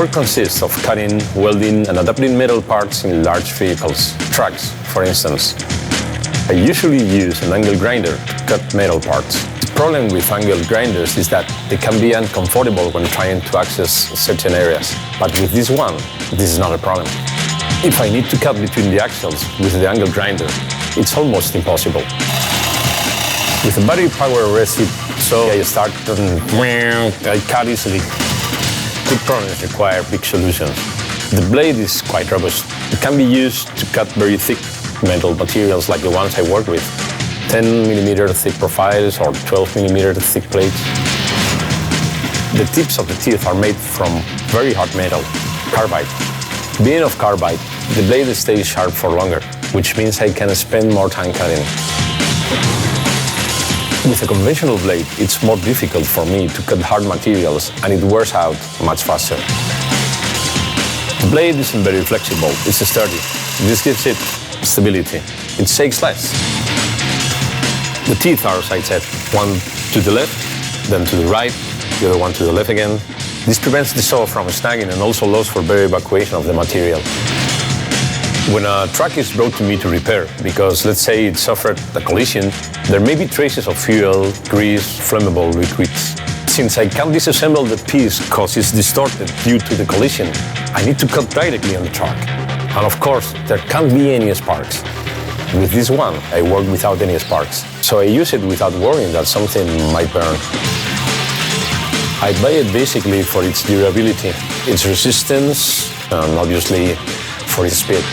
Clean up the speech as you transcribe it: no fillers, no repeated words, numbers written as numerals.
work consists of cutting, welding, and adapting metal parts in large vehicles, trucks, for instance. I usually use an angle grinder to cut metal parts. The problem with angle grinders is that they can be uncomfortable when trying to access certain areas, but with this one, this is not a problem. If I need to cut between the axles with the angle grinder, it's almost impossible. With a battery power recip, so I start and I cut easily. Good problems require big solutions. The blade is quite robust. It can be used to cut very thick metal materials like the ones I work with. 10mm thick profiles or 12mm thick plates. The tips of the teeth are made from very hard metal, carbide. Being of carbide, the blade stays sharp for longer, which means I can spend more time cutting. With a conventional blade, it's more difficult for me to cut hard materials and it wears out much faster. The blade isn't very flexible, it's sturdy. This gives it stability. It shakes less. The teeth are, as I said, one to the left, then to the right, the other one to the left again. This prevents the saw from snagging and also allows for better evacuation of the material. When a truck is brought to me to repair, because let's say it suffered a collision, there may be traces of fuel, grease, flammable liquids. Since I can't disassemble the piece because it's distorted due to the collision, I need to cut directly on the truck. And of course, there can't be any sparks. With this one, I work without any sparks, so I use it without worrying that something might burn. I buy it basically for its durability, its resistance, and obviously for its speed.